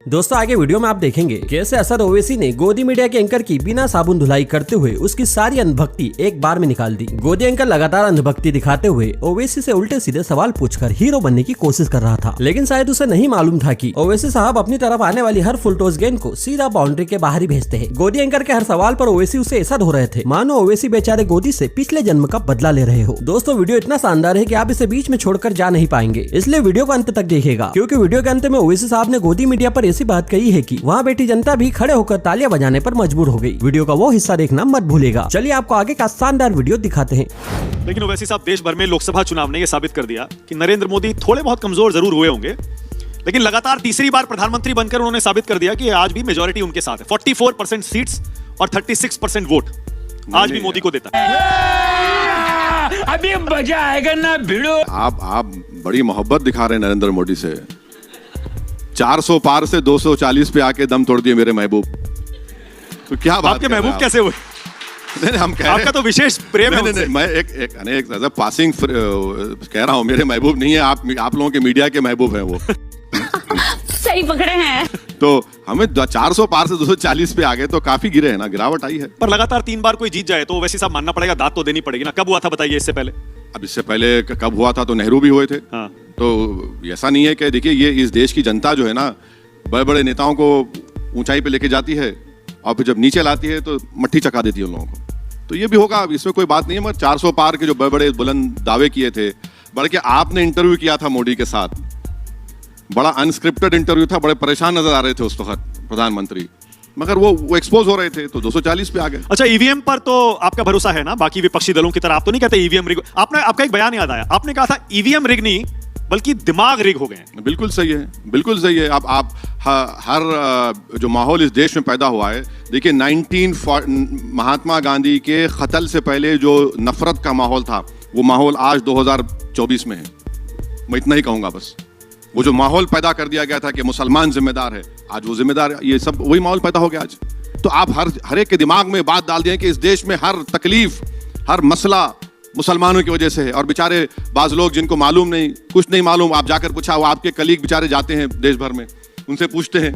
दोस्तों आगे वीडियो में आप देखेंगे कैसे असद ओवैसी ने गोदी मीडिया के एंकर की बिना साबुन धुलाई करते हुए उसकी सारी अंधभक्ति एक बार में निकाल दी। गोदी एंकर लगातार अंधभक्ति दिखाते हुए ओवैसी से उल्टे सीधे सवाल पूछकर हीरो बनने की कोशिश कर रहा था, लेकिन शायद उसे नहीं मालूम था कि ओवैसी साहब अपनी तरफ आने वाली हर फुलटॉस गेंद को सीधा बाउंड्री के बाहर ही भेजते हैं। गोदी एंकर के हर सवाल पर ओवैसी उसे ऐसा धो रहे थे मानो ओवैसी बेचारे गोदी से पिछले जन्म का बदला ले रहे हो। दोस्तों वीडियो इतना शानदार है कि आप इसे बीच में छोड़कर जा नहीं पाएंगे, इसलिए वीडियो को अंत तक देखिएगा, क्योंकि वीडियो के अंत में ओवैसी साहब ने गोदी मीडिया पर ऐसी बात कही है कि वहाँ बैठी जनता भी खड़े होकर तालियां बजाने पर मजबूर हो गई। वीडियो का वो हिस्सा देखना मत भूलिएगा। चलिए आपको आगे का शानदार वीडियो दिखाते हैं। लेकिन ओवैसी साहब, देश भर में लोकसभा चुनाव ने यह साबित कर दिया कि नरेंद्र मोदी थोड़े बहुत कमजोर जरूर हुए होंगे, लेकिन लगातार तीसरी बार प्रधानमंत्री बनकर उन्होंने साबित कर दिया कि आज भी मेजॉरिटी उनके साथ है। 44% सीट्स और 36% वोट आज भी मोदी को देता है। अभी मजा आएगा ना भिड़ो। आप बड़ी मोहब्बत दिखा रहे हैं नरेंद्र मोदी से। 400 पार से 240 पे आके दम तोड़ दिए मेरे महबूब। तो क्या बात, आपके महबूब कैसे हुए? नहीं, हम कह आपका तो विशेष प्रेम है उनसे। मैं एक पासिंग कह रहा हूँ, मेरे महबूब नहीं है, आप लोगों के मीडिया के महबूब हैं वो। सही पकड़े हैं। तो हमें 400 पार से 240 पे आ गए तो काफी गिरे हैं ना, गिरावट आई है। पर लगातार 3 बार कोई जीत जाए तो वैसे साहब मानना पड़ेगा, दाद तो देनी पड़ेगी ना। कब हुआ था बताइए इससे पहले? अब इससे पहले कब हुआ था तो नेहरू भी हुए थे। हाँ। तो ऐसा नहीं है कि देखिए ये इस देश की जनता जो है ना, बड़े बड़े नेताओं को ऊंचाई पे लेके जाती है और फिर जब नीचे लाती है तो मट्ठी चका देती है उन लोगों को। तो ये भी होगा, इसमें कोई बात नहीं है। मगर 400 पार के जो बड़े बड़े बुलंद दावे किए थे, बल्कि आपने इंटरव्यू किया था मोदी के साथ, बड़ा अनस्क्रिप्टेड इंटरव्यू था, बड़े परेशान नजर आ रहे थे उस वक्त प्रधानमंत्री, मगर वो एक्सपोज हो रहे थे तो 240 पे आ गए। अच्छा, ईवीएम पर तो आपका भरोसा है ना? बाकी विपक्षी दलों की तरह आप तो नहीं कहते ईवीएम रिग। आपका एक बयान याद आया, आपने कहा था ईवीएम रिग नहीं बल्कि दिमाग रिग हो गए हैं। बिल्कुल सही है, बिल्कुल सही है। आप हर जो माहौल इस देश में पैदा हुआ है, देखिए महात्मा गांधी के कत्ल से पहले जो नफरत का माहौल था, वो माहौल आज 2024 में है। मैं इतना ही कहूंगा बस। वो जो माहौल पैदा कर दिया गया था कि मुसलमान जिम्मेदार है, आज वो जिम्मेदार, ये सब वही माहौल पैदा हो गया आज। तो आप हर एक के दिमाग में बात डाल दिए कि इस देश में हर तकलीफ, हर मसला मुसलमानों की वजह से है। और बेचारे बाज लोग जिनको मालूम नहीं, कुछ नहीं मालूम, आप जाकर पूछा, वो आपके कलीग बेचारे जाते हैं देश भर में, उनसे पूछते हैं,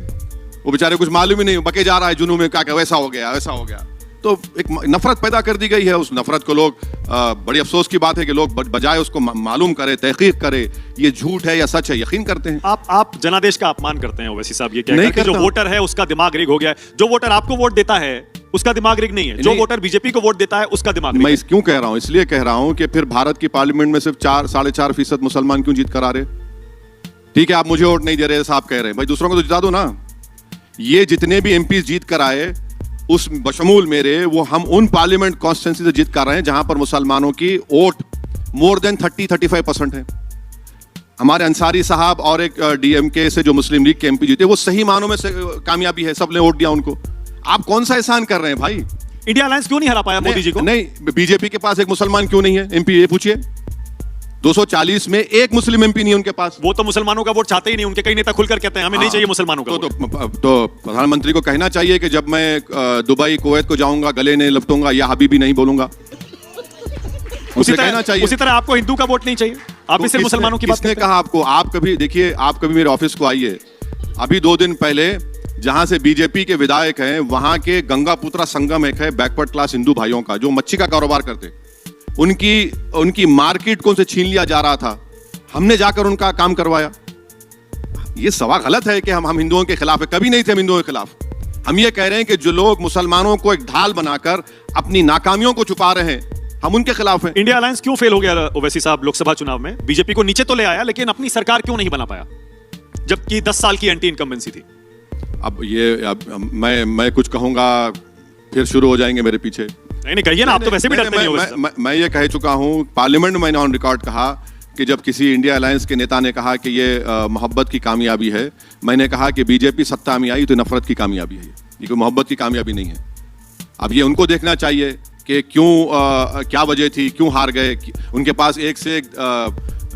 वो बेचारे कुछ मालूम ही नहीं, बके जा रहा है जुनून में, क्या वैसा हो गया वैसा हो गया। तो एक नफरत पैदा कर दी गई है। उस नफरत को लोग, बड़ी अफसोस की बात है कि लोग बजाय उसको मालूम करे, तहकीक करे, ये झूठ है या सच है, यकीन करते हैं। आप जनादेश का अपमान करते हैं ओवैसी साहब। ये नहीं कहकर जो वोटर है उसका दिमाग रिग हो गया है। जो वोटर आपको वोट देता है उसका दिमाग रिग नहीं है, जो वोटर बीजेपी को वोट देता है उसका दिमाग रिग। मैं क्यों कह रहा हूं? इसलिए कह रहा हूं कि फिर भारत की पार्लियामेंट में सिर्फ 4-4.5% मुसलमान क्यों जीत कर आ रहे? ठीक है, आप मुझे वोट नहीं दे रहे, साहब कह रहे हैं, भाई दूसरों को तो जिता दो ना। ये जितने भी एमपी जीत कर आए, उस बशमूल मेरे, वो हम उन पार्लियामेंट कॉन्स्टिट्यूंसी से जीत कर रहे हैं जहां पर मुसलमानों की वोट मोर देन 30-35% है। हमारे अंसारी साहब और एक डीएमके से जो मुस्लिम लीग के एमपी जीते, वो सही मानों में से कामयाबी है, सबने वोट दिया उनको। आप कौन सा एहसान कर रहे हैं भाई? इंडिया अलायंस क्यों नहीं हरा पाया मोदी जी को? नहीं, बीजेपी के पास एक मुसलमान क्यों नहीं है एमपी, ये पूछिए। 240 में एक मुस्लिम एमपी नहीं है उनके पास। वो तो मुसलमानों का वोट चाहते ही नहीं, उनके कई नेता खुलकर कहते हैं हमें नहीं चाहिए मुसलमानों का वोट। तो प्रधानमंत्री को कहना चाहिए कि जब मैं दुबई कुवैत को जाऊंगा, गले नहीं लपटूंगा या हबीबी नहीं बोलूंगा। उसे कहना चाहिए। उसी तरह आपको हिंदू का वोट नहीं चाहिए, आप भी सिर्फ मुसलमानों की बात करते हैं। किसने कहा आपको? आप कभी देखिए, आप कभी मेरे ऑफिस को आइए। अभी 2 दिन पहले जहां से बीजेपी के विधायक हैं, वहां के गंगापुत्रा संगम एक है बैकवर्ड क्लास हिंदू भाइयों का, जो मच्छी का कारोबार करते, उनकी मार्केट को उनसे छीन लिया जा रहा था। हमने जाकर उनका काम करवाया। ये सवाल गलत है कि हम हिंदुओं के खिलाफ है, कभी नहीं थे हम हिंदुओं के खिलाफ। हम ये कह रहे हैं कि जो लोग मुसलमानों को एक ढाल बनाकर अपनी नाकामियों को छुपा रहे हैं, हम उनके खिलाफ हैं। इंडिया अलायंस क्यों फेल हो गया ओवैसी साहब लोकसभा चुनाव में? बीजेपी को नीचे तो ले आया, लेकिन अपनी सरकार क्यों नहीं बना पाया, जबकि 10 साल की एंटी इनकम्बेंसी थी? मैं कुछ कहूंगा फिर शुरू हो जाएंगे मेरे पीछे। नहीं कहिए ना, आप तो वैसे भी डरते नहीं। मैं ये कह चुका हूं, पार्लियामेंट में मैंने ऑन रिकॉर्ड कहा कि जब किसी इंडिया अलायंस के नेता ने कहा कि ये मोहब्बत की कामयाबी है, मैंने कहा कि बीजेपी सत्ता में आई तो नफरत की कामयाबी है, ये कोई मोहब्बत की कामयाबी नहीं है। अब ये उनको देखना चाहिए कि क्यों, क्या वजह थी, क्यों हार गए। उनके पास एक से एक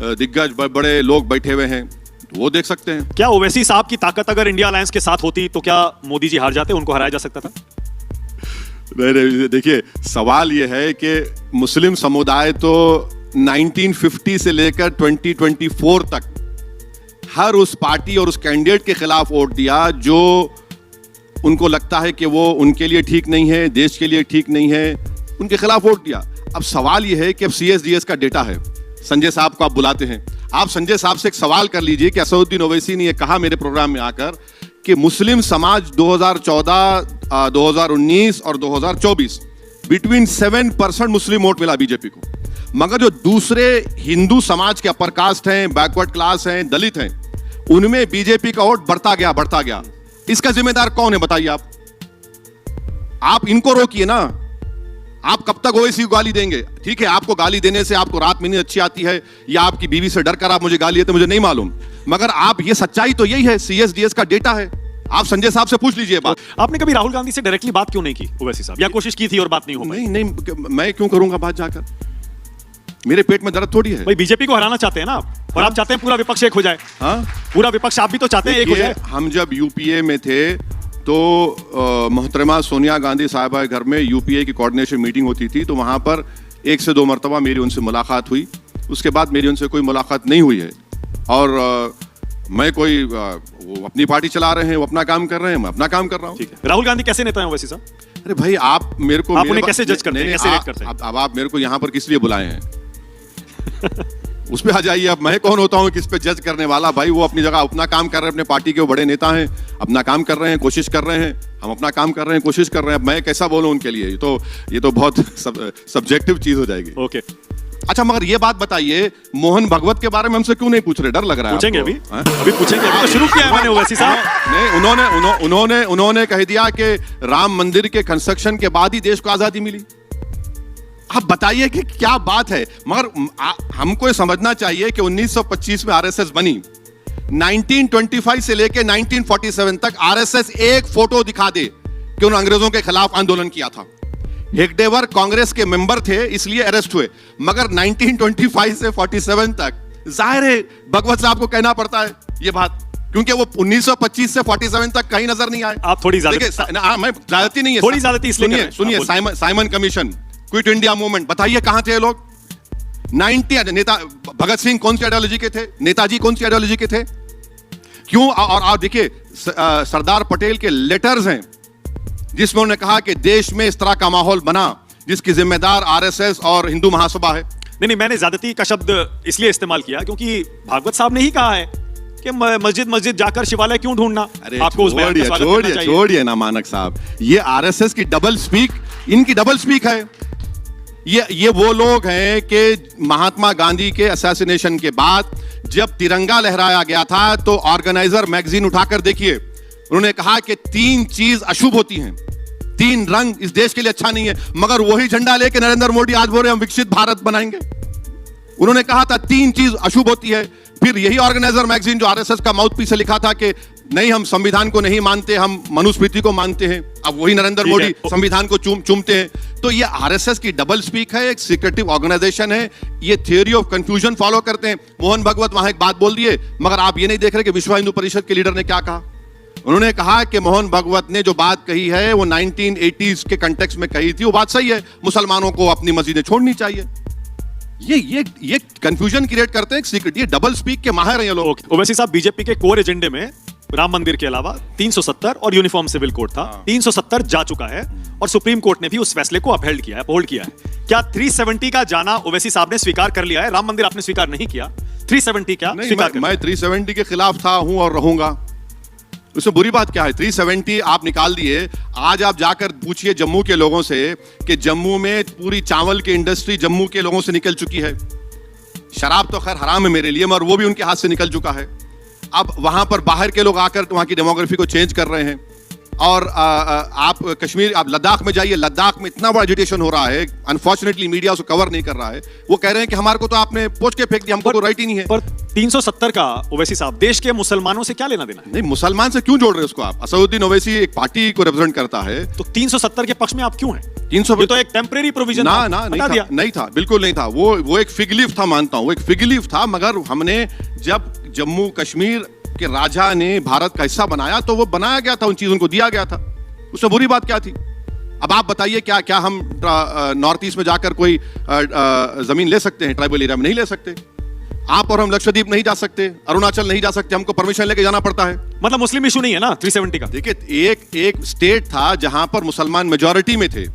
दिग्गज बड़े लोग बैठे हुए हैं, वो देख सकते हैं। क्या ओवैसी साहब की ताकत अगर इंडिया अलायंस के साथ होती तो क्या मोदी जी हार जाते, उनको हराया जा सकता था? नहीं, देखिए सवाल ये है कि मुस्लिम समुदाय तो 1950 से लेकर 2024 तक हर उस पार्टी और उस कैंडिडेट के खिलाफ वोट दिया जो उनको लगता है कि वो उनके लिए ठीक नहीं है, देश के लिए ठीक नहीं है, उनके खिलाफ वोट दिया। अब सवाल ये है कि अब CSDS का डेटा है, संजय साहब को आप बुलाते हैं, आप संजय साहब से एक सवाल कर लीजिए कि असदुद्दीन ओवैसी ने ये कहा मेरे प्रोग्राम में आकर कि मुस्लिम समाज 2014, 2019 और 2024 बिटवीन 7% मुस्लिम वोट मिला बीजेपी को, मगर जो दूसरे हिंदू समाज के अपर कास्ट हैं, बैकवर्ड क्लास हैं, दलित हैं, उनमें बीजेपी का वोट बढ़ता गया। इसका जिम्मेदार कौन है बताइए आप इनको रोकिए ना। आप कब तक ओवैसी को गाली देंगे? ठीक है, आपको गाली देने से आपको रात में नींद अच्छी आती है, या आपकी बीवी से डर कर आप मुझे गाली देते, मुझे नहीं मालूम, मगर आप ये सच्चाई तो यही है, CSDS का डेटा है। आप संजय साहब से पूछ लीजिए बात। आपने कभी राहुल गांधी से डायरेक्टली बात क्यों नहीं की ओवैसी साहब, या कोशिश की थी और बात नहीं हो पाई? नहीं, मैं क्यों करूंगा बात जाकर? मेरे पेट में दर्द थोड़ी है भाई। बीजेपी को हराना चाहते हैं ना आप, और आप चाहते हैं पूरा विपक्ष एक हो जाए। हाँ, पूरा विपक्ष आप भी तो चाहते हैं एक हो जाए। हम जब यूपीए में थे तो मोहतरमा सोनिया गांधी साहिबा के घर में यूपीए की कोऑर्डिनेशन मीटिंग होती थी, तो वहां पर 1 से 2 मरतबा मेरी उनसे मुलाकात हुई। उसके बाद मेरी उनसे कोई मुलाकात नहीं हुई है। और मैं कोई वो अपनी पार्टी चला रहे हैं, वो अपना काम कर रहे हैं, मैं अपना काम कर रहा हूँ। ठीक है, राहुल गांधी कैसे नेता हैं ओवैसी साहब? अरे भाई, आप मेरे को आप उन्हें कैसे जज करते हैं, कैसे रेट करते हैं? अब आप मेरे को यहाँ पर किस लिए बुलाए हैं? उस पे आ जाइए। अब मैं कौन होता हूँ किस पे जज करने वाला? भाई वो अपनी जगह अपना काम कर रहे हैं, अपने पार्टी के वो बड़े नेता हैं, अपना काम कर रहे हैं, कोशिश कर रहे हैं, हम अपना काम कर रहे हैं, कोशिश कर रहे हैं। अब मैं कैसा बोलूं उनके लिए? ये तो बहुत सब्जेक्टिव चीज हो जाएगी। ओके, अच्छा, मगर ये बात बताइए, मोहन भगवत के बारे में हमसे क्यों नहीं पूछ रहे? डर लग रहा है? पूछेंगे अभी पूछेंगे। अभी तो शुरू किया है मैंने ओवैसी साहब। नहीं, उन्होंने कह दिया कि राम मंदिर के कंस्ट्रक्शन के बाद ही देश को आजादी मिली। आप बताइए कि क्या बात है? मगर हमको ये समझना चाहिए कि 1925 में आरएसएस बनी, 1925 से लेके 1947 तक आरएसएस एक फोटो दिखा दे कि उन्होंने अंग्रेजों के खिलाफ आंदोलन किया था। हेगडेवर कांग्रेस के मेंबर थे, इसलिए अरेस्ट हुए, मगर 1925 से 47 तक जाहिर है भगवत साहब को कहना पड़ता है ये बात, क्योंकि वो 1925 से 47 तक कहीं नजर नहीं आए। आप थोड़ी मैं ज्यादती नहीं है, थोड़ी ज्यादती इसलिए सुनिए, Simon commission, quit India movement, बताइए कहां थे लोग? 90 नेता भगत सिंह कौन सी आइडियोलॉजी के थे? नेताजी कौन सी आइडियोलॉजी के थे? क्यों? और आप देखिए सरदार पटेल के लेटर्स हैं जिसमें उन्होंने कहा कि देश में इस तरह का माहौल बना जिसकी जिम्मेदार आरएसएस और हिंदू महासभा है। नहीं, मैंने ज्यादती का शब्द इसलिए इस्तेमाल किया क्योंकि भागवत साहब ने ही कहा है कि मस्जिद जाकर शिवालय क्यों ढूंढना। अरे आपको उस बयान का स्वागत करना चाहिए। छोड़िए ना मानक साहब, ये आरएसएस की डबल स्पीक, इनकी डबल स्पीक है। ये वो लोग हैं कि महात्मा गांधी के असैसिनेशन के बाद जब तिरंगा लहराया गया था तो ऑर्गेनाइजर मैगजीन उठाकर देखिए, उन्होंने कहा कि 3 चीज अशुभ होती हैं, 3 रंग इस देश के लिए अच्छा नहीं है, मगर वही झंडा लेके नरेंद्र मोदी आज बोल रहे हैं हम विकसित भारत बनाएंगे। उन्होंने कहा था 3 चीज अशुभ होती है। फिर यही ऑर्गेनाइजर मैगजीन जो आरएसएस का माउथपीस से लिखा था कि नहीं, हम संविधान को नहीं मानते, हम मनुस्मृति को मानते हैं। अब वही नरेंद्र मोदी संविधान को चूमते हैं। तो ये आरएसएस की डबल स्पीक है, एक सीक्रेटिव ऑर्गेनाइजेशन है, ये थियोरी ऑफ कंफ्यूजन फॉलो करते हैं। मोहन भगवत वहां एक बात बोल दिए, मगर आप ये नहीं देख रहे कि विश्व हिंदू परिषद के लीडर ने क्या कहा। उन्होंने कहा कि मोहन भगवत ने जो बात कही है वो 1980s के कंटेक्स्ट में कही थी, वो बात सही है, मुसलमानों को अपनी मस्जिदें छोड़नी चाहिए। ये कंफ्यूजन क्रिएट करते हैं, सीक्रेट, ये डबल स्पीक के माहिर हैं ये लोग। ओवैसी साहब, बीजेपी के कोर एजेंडे में राम मंदिर के अलावा 370 और यूनिफॉर्म सिविल कोड था। 370 जा चुका है और सुप्रीम कोर्ट ने भी उस फैसले को अपहोल्ड किया है। क्या 370 का जाना ओवैसी साहब ने स्वीकार कर लिया है? राम मंदिर आपने स्वीकार नहीं किया, 370 क्या स्वीकार कर? मैं 370 के खिलाफ था, हूं और रहूंगा। उसमें बुरी बात क्या है? 370 आप निकाल दिए। आज आप जाकर पूछिए जम्मू के लोगों से कि जम्मू में पूरी चावल की इंडस्ट्री जम्मू के लोगों से निकल चुकी है। शराब तो खैर हराम है मेरे लिए, मगर वो भी उनके हाथ से निकल चुका है। अब वहां पर बाहर के लोग आकर वहां की डेमोग्राफी को चेंज कर रहे हैं। और आप कश्मीर, आप लद्दाख में जाइए, लद्दाख में इतना बड़ा एजिटेशन हो रहा है, अनफॉर्चुनेटली मीडिया उसको कवर नहीं कर रहा है। वो कह रहे हैं कि हमारे को तो आपने पोंछ के फेंक दिया, हमको तो राइट ही नहीं है। पर 370 का ओवैसी साहब, देश के मुसलमानों से क्या लेना देना है? नहीं, मुसलमान से क्यों जोड़ रहे हैं उसको आप? असदुद्दीन ओवैसी एक पार्टी को रिप्रेजेंट करता है, तो 370 के पक्ष में आप क्यों हैं? 300 ये तो एक टेम्परेरी प्रोविजन नहीं था, बिल्कुल नहीं था। वो एक फिग लीफ था, मानता हूं, वो एक फिग लीफ था। मगर हमने जब जम्मू कश्मीर के राजा ने भारत का हिस्सा बनाया तो वो बनाया गया था, उन चीजों को दिया गया था। उसमें बुरी बात क्या थी? अब आप बताइए, क्या हम नॉर्थ ईस्ट में जाकर कोई जमीन ले सकते हैं? ट्राइबल एरिया में नहीं ले सकते। आप और हम लक्षद्वीप नहीं जा सकते, अरुणाचल नहीं जा सकते, हमको परमिशन लेके जाना पड़ता है। मतलब मुस्लिम इशू नहीं है ना 370 का। देखिए एक स्टेट था जहां पर मुसलमान मेजॉरिटी में थे,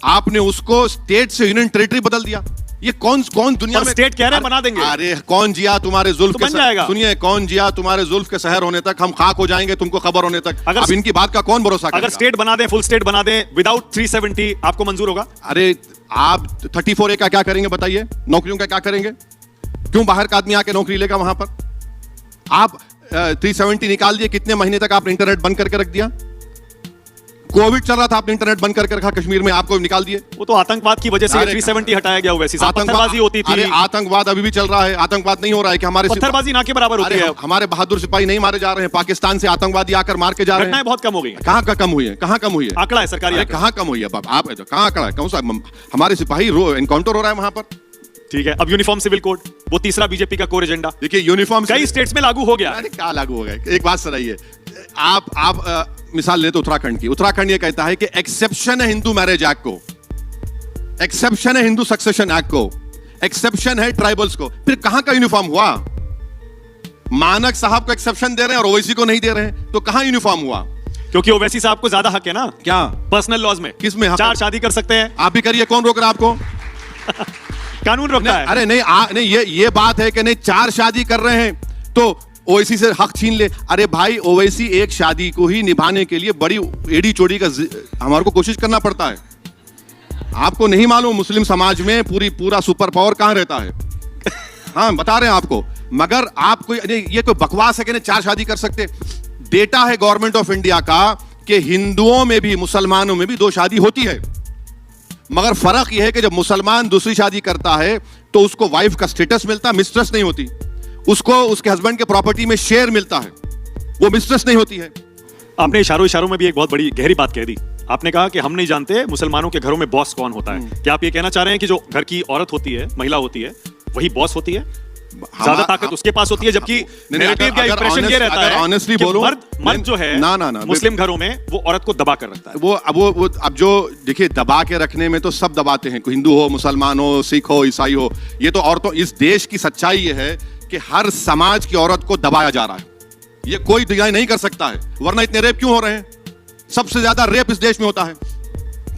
आपने उसको स्टेट से यूनियन टेरिटरी बदल दिया। ये कौन दुनिया में स्टेट कह रहे हैं बना देंगे। अरे कौन जिया तुम्हारे जुल्फ तो के सुनिए, कौन जिया तुम्हारे जुल्फ के शहर होने तक, हम खाक हो जाएंगे तुमको खबर होने तक। अब इनकी बात का कौन भरोसा करेगा? अगर स्टेट बना दें, फुल स्टेट बना दें विदाउट 370, आपको मंजूर होगा? अरे आप 34A का क्या करेंगे बताइए? नौकरियों का क्या करेंगे? क्यों बाहर का आदमी आके नौकरी लेगा वहां पर? आप 370 निकाल दिए, कितने महीने तक आपने इंटरनेट बंद करके रख दिया? कोविड चल रहा था, आपने इंटरनेट बंद करके रखा कश्मीर में, आपको निकाल दिए। वो तो आतंकवाद की वजह से 370 हटाया गया। वैसे पत्थरबाजी होती थी। अरे आतंकवाद अभी भी चल रहा है। आतंकवाद नहीं हो रहा है कि हमारे पत्थरबाजी ना के बराबर होती है। हमारे बहादुर सिपाही नहीं मारे जा रहे हैं, पाकिस्तान से आतंकवादी आकर मार के जा रहे हैं। घटनाएं बहुत कम हो गई। कहाँ कम हुई है? कहाँ कम हुई है? आंकड़ा है सरकारी। कहाँ कम हुई है? आप कहाँ आंकड़ा है? कौन सा? हमारे सिपाही एनकाउंटर हो रहा है वहां पर। ठीक है, अब यूनिफॉर्म सिविल कोड, वो तीसरा बीजेपी का कोर एजेंडा। देखिए यूनिफॉर्म कई स्टेट्स में लागू हो गया। अरे क्या लागू हो गया? एक बात सुनाइए, आप मिसाल लेते उत्तराखंड की। उत्तराखंड ये कहता है कि एक्सेप्शन है हिंदू मैरिज एक्ट को, एक्सेप्शन है हिंदू सक्सेशन एक्ट को, एक्सेप्शन है ट्राइबल्स को। फिर कहां का यूनिफॉर्म हुआ? मानक साहब को एक्सेप्शन दे रहे हैं और ओवैसी को नहीं दे रहे हैं, तो कहां यूनिफॉर्म हुआ? क्योंकि ओवैसी साहब को ज्यादा हक है ना। क्या पर्सनल लॉज में? किसमें हक? 4 शादी कर सकते हैं। आप भी करिए, कौन रोक रहा है आपको? कानून रोकता है। अरे नहीं, ये बात है कि नहीं 4 शादी कर रहे हैं तो ओवैसी से हक छीन ले। अरे भाई, ओवैसी एक शादी को ही निभाने के लिए बड़ी एड़ी चोड़ी का हमारे को कोशिश करना पड़ता है। आपको नहीं मालूम मुस्लिम समाज में पूरा सुपर पावर कहां रहता है? हाँ बता रहे हैं आपको। मगर आप ये कोई बकवास है कि नहीं 4 शादी कर सकते? डेटा है गवर्नमेंट ऑफ इंडिया का कि हिंदुओं में भी मुसलमानों में भी 2 शादी होती है। मगर फर्क यह है कि जब मुसलमान दूसरी शादी करता है तो उसको वाइफ का स्टेटस मिलता, मिस्ट्रेस नहीं होती। उसको उसके हस्बैंड के प्रॉपर्टी में शेयर मिलता है, वो मिस्ट्रेस नहीं होती है। आपने इशारों में भी एक बहुत बड़ी गहरी बात कह दी। आपने कहा कि हम नहीं जानते मुसलमानों के घरों में बॉस कौन होता है। क्या आप ये कहना चाह रहे हैं कि जो घर की औरत होती है, महिला होती है, वही बॉस होती है? ज्यादा ताकत उसके पास होती है, जबकि नैरेटिव का इंप्रेशन ये रहता है ऑनेस्टली कि बोलो, मर्द जो है ना मुस्लिम घरों में वो औरत को दबा कर रखता है। वो अब जो देखिए, दबा के रखने में तो सब दबाते हैं, हिंदू हो, मुसलमान हो, सिख हो, ईसाई हो। ये तो औरतों, इस देश की सच्चाई ये है कि हर समाज की औरत को दबाया जा रहा है। ये कोई डिजाइन नहीं कर सकता है, वरना इतने रेप क्यों हो रहे हैं? सबसे ज्यादा रेप इस देश में होता है,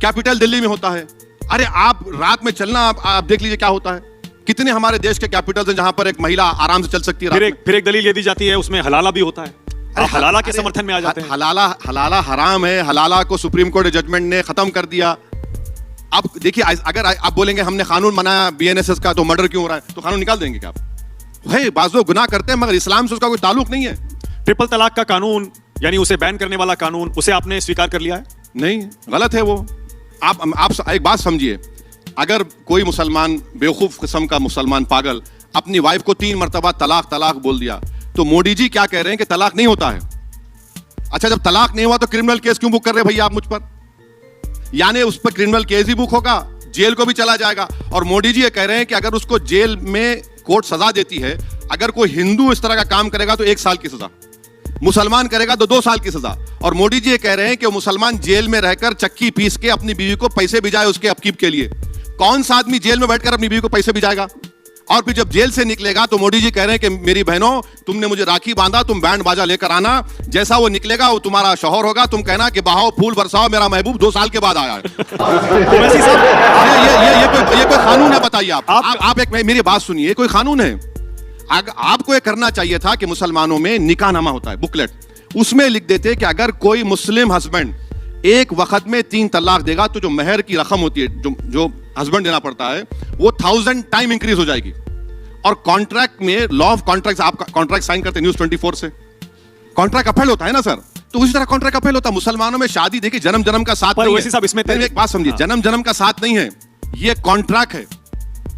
कैपिटल दिल्ली में होता है। अरे आप रात में चलना, आप देख लीजिए क्या होता है। कितने हमारे देश के कैपिटल्स हैं जहां पर एक महिला आराम से चल सकती है। फिर एक दलील ये दी जाती है, उसमें हलाला भी होता है। आप हलाला के समर्थन में आ जाते हैं। हलाला हराम है। हलाला को सुप्रीम कोर्ट जजमेंट ने खत्म कर दिया। अब देखिए, अगर आप बोलेंगे हमने कानून बनाया BNSS का तो मर्डर क्यों हो रहा है, तो कानून निकाल देंगे क्या आप? भाई बाज़ लोग गुनाह करते हैं मगर इस्लाम से उसका कोई ताल्लुक नहीं है। ट्रिपल तलाक का कानून, यानी उसे बैन करने वाला कानून, उसे आपने स्वीकार कर लिया है? नहीं, गलत है वो। आप एक बात समझिए, अगर कोई मुसलमान, बेवकूफ किस्म का मुसलमान पागल अपनी वाइफ को 3 मरतबा तलाक बोल दिया, तो मोदी जी क्या कह रहे हैं कि तलाक नहीं होता है। अच्छा, जब तलाक नहीं हुआ तो क्रिमिनल केस क्यों बुक कर रहे भैया आप मुझ पर? यानी उस पर क्रिमिनल केस भी बुक होगा, जेल को भी चला जाएगा। और मोदी जी ये कह रहे हैं कि अगर उसको जेल में कोर्ट सजा देती है, अगर कोई हिंदू इस तरह का काम करेगा तो 1 साल की सजा, मुसलमान करेगा तो 2 साल की सजा। और मोदी जी ये कह रहे हैं कि मुसलमान जेल में रहकर चक्की पीस के अपनी बीवी को पैसे भिजाए उसके अपकीप के लिए। कौन सा आदमी जेल में बैठकर अपनी बीवी को पैसे भिजाएगा? और फिर जब जेल से निकलेगा तो मोदी जी कह रहे हैं कि मेरी बहनों, तुमने मुझे राखी बांधा, तुम बैंड बाजा लेकर आना, जैसा वो निकलेगा वो तुम्हारा शौहर होगा, तुम कहना कि बहाओ फूल बरसाओ, मेरा महबूब 2 साल के बाद आया है। ये कोई कानून है? बताइए आप एक मेरी बात सुनिए, कोई कानून है? आपको ये करना चाहिए था कि मुसलमानों में निकाहनामा होता है, बुकलेट, उसमें लिख देते कि अगर कोई मुस्लिम हस्बैंड एक वक्त में 3 तलाक देगा तो जो महर की रकम होती है, जो हस्बैंड देना पड़ता है, वो 1000 टाइम इंक्रीज हो जाएगी। और कॉन्ट्रैक्ट में, लॉ ऑफ कॉन्ट्रैक्ट, आप कॉन्ट्रैक्ट साइन करते हैं न्यूज़ 24 से, कॉन्ट्रैक्ट अपील होता है ना सर, तो उसी तरह कॉन्ट्रैक्ट अपील होता है। मुसलमानों में शादी देखिए जन्म का साथ नहीं है। इसमें एक बात समझिए, जन्म का साथ नहीं है, ये कॉन्ट्रैक्ट है।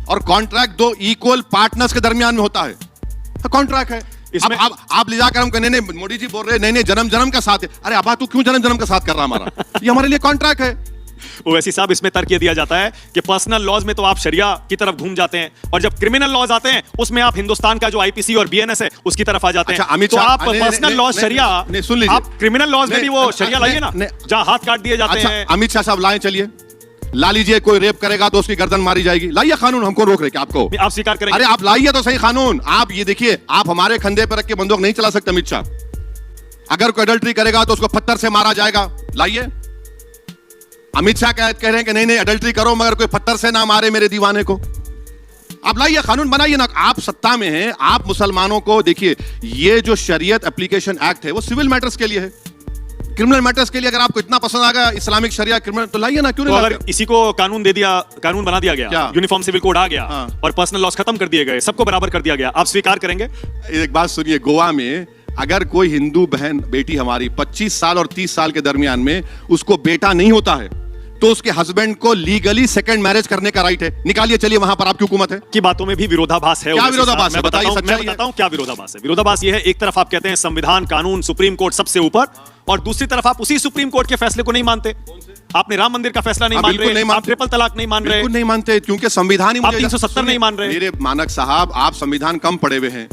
और कॉन्ट्रैक्ट 2 इक्वल पार्टनर्स के दरमियान में होता है, कॉन्ट्रैक्ट है। अब आप ले जाकर हम कहने, नहीं मोदी जी बोल रहे नहीं जन्म का साथ है। अरे अब तू क्यों जन्म का साथ कर रहा हमारा? ये हमारे लिए कॉन्ट्रैक्ट है। ओवैसी साहब, इसमें तर्क ये दिया जाता है कि पर्सनल लॉज में तो आप शरिया की तरफ घूम जाते हैं, और जब क्रिमिनल लॉज आते हैं उसमें आप हिंदुस्तान का जो IPC और BNS है उसकी तरफ आ जाते हैं। अमित तो शाह, आप पर्सनल लॉज शरिया, सुन लीजिए, आप क्रिमिनल लॉज में भी वो शरिया लाइए ना, जहां हाथ काट दिए जाते हैं। अमित शाह साहब लाएं, चलिए ला लीजिए, कोई रेप करेगा तो उसकी गर्दन मारी जाएगी। लाइए कानून, हमको रोक रहे क्या आपको? आप स्वीकार करेंगे? अरे आप लाइए तो सही कानून। आप ये देखिए, आप हमारे कंधे पर रख के बंदूक नहीं चला सकते अमित शाह। अगर कोई अडल्ट्री करेगा तो उसको पत्थर से मारा जाएगा। लाइए, अमित शाह कह रहे हैं कि नहीं नहीं अडल्ट्री करो मगर कोई पत्थर से ना मारे मेरे दीवाने को। आप लाइए कानून बनाइए ना। आप सत्ता में हैं, आप मुसलमानों को देखिए, ये जो शरीयत एप्लीकेशन एक्ट है वो सिविल मैटर्स के लिए है, क्रिमिनल मैटर्स के लिए। अगर आपको इतना पसंद आ गया इस्लामिक शरिया क्रिमिनल तो लाइए ना, क्यों नहीं? अगर इसी को कानून दे दिया, कानून बना दिया गया, क्या? यूनिफॉर्म सिविल कोड आ गया और पर्सनल लॉस खत्म कर दिए गए, सबको बराबर कर दिया गया, आप स्वीकार करेंगे? एक बात सुनिए, गोवा में अगर कोई हिंदू बहन बेटी हमारी 25 साल और 30 साल के दरमियान में उसको बेटा नहीं होता है तो उसके हस्बैंड को लीगली सेकंड मैरिज करने का राइट है। निकालिए, चलिए वहां पर आपकी हुकूमत है। की बातों में भी विरोधाभास है। क्या विरोधाभास है? मैं बताता हूं क्या विरोधाभास है। विरोधाभास ये है, एक तरफ आप कहते हैं संविधान, कानून, सुप्रीम कोर्ट सबसे ऊपर, और दूसरी तरफ आप उसी सुप्रीम कोर्ट के फैसले को नहीं मानते। आपने राम मंदिर का फैसला नहीं मान रहे, आप ट्रिपल तलाक नहीं मान रहे, बिल्कुल नहीं मानते, क्योंकि संविधान ही आप 370 नहीं मान रहे। मेरे मानक साहब, आप संविधान कम पढ़े हुए हैं,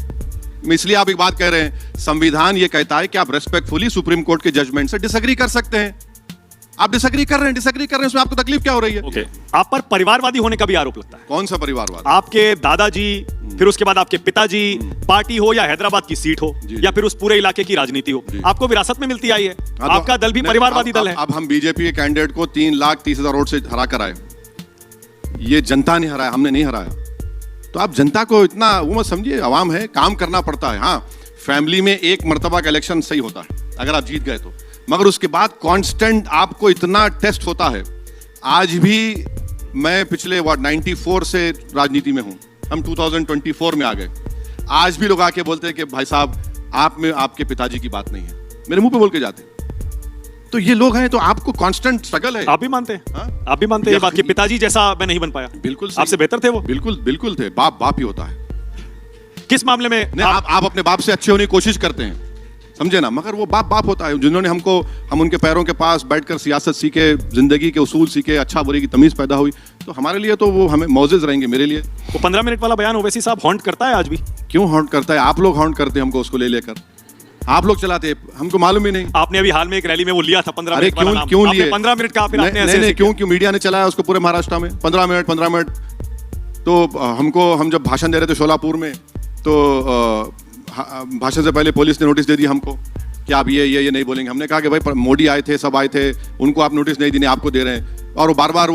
इसलिए आप एक बात कह रहे हैं। संविधान ये कहता है कि आप रेस्पेक्टफुली सुप्रीम कोर्ट के जजमेंट से डिसएग्री कर सकते हैं। आप डिसएग्री कर रहे हैं, उसमें आपको तकलीफ क्या हो रही है? ओके, आप पर परिवारवादी होने का भी आरोप लगता है। कौन सा परिवारवाद? आपके दादाजी, फिर उसके बाद आपके पिताजी, पार्टी हो या हैदराबाद की सीट हो या फिर उस पूरे इलाके की राजनीति हो, आपको विरासत में मिलती आई है। आपका दल भी परिवारवादी दल है। अब हम बीजेपी के कैंडिडेट को 3,30,000 वोट से हरा कर आए। ये जनता ने हराया, हमने नहीं हराया। तो आप जनता को इतना वो मत समझिए, आवाम है, काम करना पड़ता है। हाँ, फैमिली में एक मर्तबा का इलेक्शन सही होता है अगर आप जीत गए तो, मगर उसके बाद कांस्टेंट आपको इतना टेस्ट होता है। आज भी मैं पिछले 94 से राजनीति में हूं, हम 2024 में आ गए। आज भी लोग आके बोलते हैं कि भाई साहब आप में आपके पिताजी की बात नहीं है, मेरे मुंह पे बोल के जाते हैं। तो ये लोग हैं, तो आपको कांस्टेंट स्ट्रगल है। आप भी मानते हैं? हाँ? आप भी मानते हैं बात कि पिताजी जैसा मैं नहीं बन पाया? बिल्कुल, आपसे बेहतर थे वो? बिल्कुल बिल्कुल थे। बाप बाप ही होता है। किस मामले में? नहीं, आप अपने बाप से अच्छे होने की कोशिश करते हैं, समझे ना, मगर वो बाप बाप होता है। जिन्होंने हम उनके पैरों के पास बैठकर सियासत सीखे, जिंदगी के उसूल सीखे, अच्छा बुरे की तमीज पैदा हुई, तो हमारे लिए तो वो हमें मौजूद रहेंगे। मेरे लिए वो 15 मिनट वाला बयान ओवैसी साहब हॉन्ट करता है आज भी? क्यों हॉन्ट करता है? आप लोग हॉन्ट करते हैं हमको, उसको ले लेकर आप लोग चलाते, हमको मालूम ही नहीं। आपने अभी हाल में एक रैली में वो लिया था 15 मिनट वाला नाम। क्यों लिए? 15 मिनट का फिर आपने ऐसे नहीं, क्यों मीडिया ने चलाया उसको पूरे महाराष्ट्र में 15 मिनट। तो हम जब भाषण दे रहे थे शोलापुर में, तो भाषण से पहले पुलिस ने नोटिस दे दी हमको कि आप ये नहीं बोलेंगे। हमने कहा कि भाई मोदी आए थे, सब आए थे, उनको आप नोटिस नहीं देने, आपको दे रहे हैं। और वो बार बार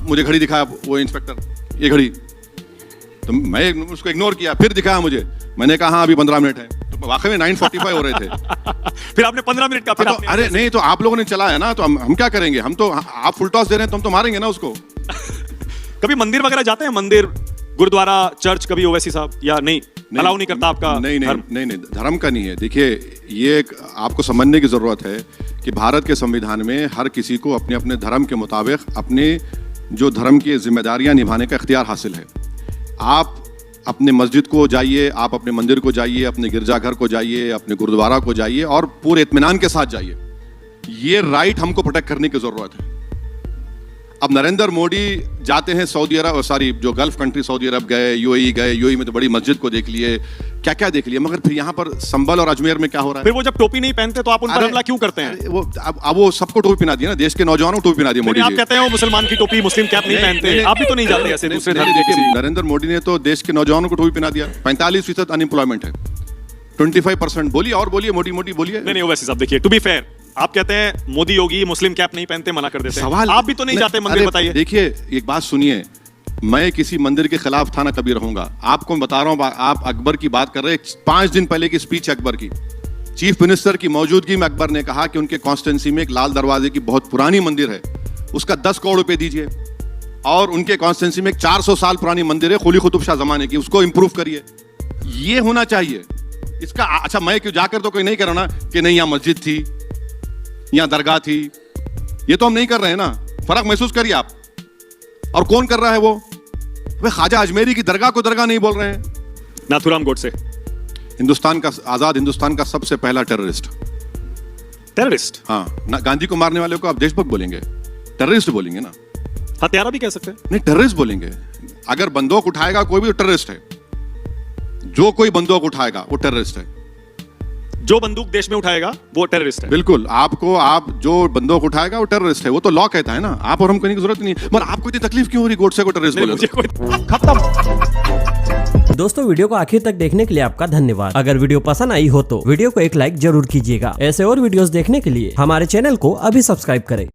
मुझे घड़ी दिखाया, वो इंस्पेक्टर, ये घड़ी, तो मैं उसको इग्नोर किया। फिर दिखाया मुझे, मैंने कहा हाँ अभी 15 मिनट है, तो वाकई में 9:45 हो रहे थे। फिर आपने 15 मिनट का, फिर तो, अरे नहीं, तो आप लोगों ने चलाया ना, तो हम क्या करेंगे? हम तो, आप फुल टॉस दे रहे हैं तो हम तो मारेंगे ना उसको। कभी मंदिर वगैरह जाते हैं? मंदिर, गुरुद्वारा, चर्च कभी ओवैसी साहब, या नहीं अलाउ नहीं करता आपका? नहीं, धर्म का नहीं है। देखिए, ये आपको समझने की जरूरत है कि भारत के संविधान में हर किसी को अपने अपने धर्म के मुताबिक अपने जो धर्म की जिम्मेदारियां निभाने का इख्तियार हासिल है। आप अपने मस्जिद को जाइए, आप अपने मंदिर को जाइए, अपने गिरजाघर को जाइए, अपने गुरुद्वारा को जाइए और पूरे इत्मीनान के साथ जाइए। ये राइट हमको प्रोटेक्ट करने की जरूरत है। अब नरेंद्र मोदी जाते हैं सऊदी अरब, जो गल्फ कंट्री, सऊदी अरब गए, यूएई गए, यूएई में तो बड़ी मस्जिद को देख लिए, क्या क्या देख लिया, मगर फिर यहाँ पर संभल और अजमेर में क्या हो रहा है? फिर वो जब टोपी नहीं पहनते तो आप उन पर हमला क्यों करते हैं? अब वो सबको टोपी पहना दिया ना, देश के नौजवानों को टोपी पहना दिया मोदी जी। आप कहते हैं वो मुसलमान की टोपी, मुस्लिम कैप नहीं पहनते, आप भी तो नहीं जाते ऐसे दूसरे धर्म के किसी? नरेंद्र मोदी ने तो देश के नौजवानों को टोपी पहना दिया। 45% अनएम्प्लॉयमेंट है, 25%। बोलिए और बोलिए, मोदी बोलिए। नहीं वैसे साहब देखिए, टू बी फेयर, आप कहते हैं मोदी योगी मुस्लिम कैप नहीं पहनते, मना कर देते हैं, सवाल आप भी तो नहीं जाते मंदिर, बताइए। देखिए, एक बात सुनिए, मैं किसी मंदिर के खिलाफ था ना कभी रहूंगा। आपको मैं बता रहा हूं, आप अकबर की बात कर रहे हैं। 5 दिन पहले की स्पीच अकबर की, चीफ मिनिस्टर की मौजूदगी में अकबर ने कहा कि उनके कॉन्स्टिट्यूंसी में एक लाल दरवाजे की बहुत पुरानी मंदिर है, उसका 10 करोड़ रुपए दीजिए, और उनके कॉन्स्टिट्यूंसी में एक 400 साल पुरानी मंदिर है कुली कुतुब शाह जमाने की, उसको इंप्रूव करिए। ये होना चाहिए इसका। अच्छा, मैं क्यों जाकर तो कोई नहीं कर रहा ना कि नहीं यहाँ मस्जिद थी, यहाँ दरगाह थी, ये तो हम नहीं कर रहे हैं ना। फर्क महसूस करिए आप। और कौन कर रहा है वो? वे ख्वाजा अजमेरी की दरगाह को दरगाह नहीं बोल रहे हैं। नाथुराम गोडसे, हिंदुस्तान का, आजाद हिंदुस्तान का सबसे पहला टेररिस्ट। हाँ, गांधी को मारने वाले को आप देशभक्त बोलेंगे? टेररिस्ट बोलेंगे ना। हत्यारा भी कह सकते हैं। नहीं, टेररिस्ट बोलेंगे। अगर बंदूक उठाएगा कोई भी तो टेररिस्ट है। जो कोई बंदूक उठाएगा वो टेररिस्ट है। जो बंदूक देश में उठाएगा वो टेररिस्ट है। बिल्कुल, आप जो बंदूक उठाएगा वो टेररिस्ट है, वो तो लॉ कहता है ना, आप और हम कहने की जरूरत नहीं है। मगर आपको इतनी तकलीफ क्यों हो रही गोडसे को टेररिस्ट बोले? मुझे कोई दोस्तों वीडियो को आखिर तक देखने के लिए आपका धन्यवाद। अगर वीडियो पसंद आई हो तो वीडियो को एक लाइक जरूर कीजिएगा। ऐसे और वीडियोस देखने के लिए हमारे चैनल को अभी सब्सक्राइब करें।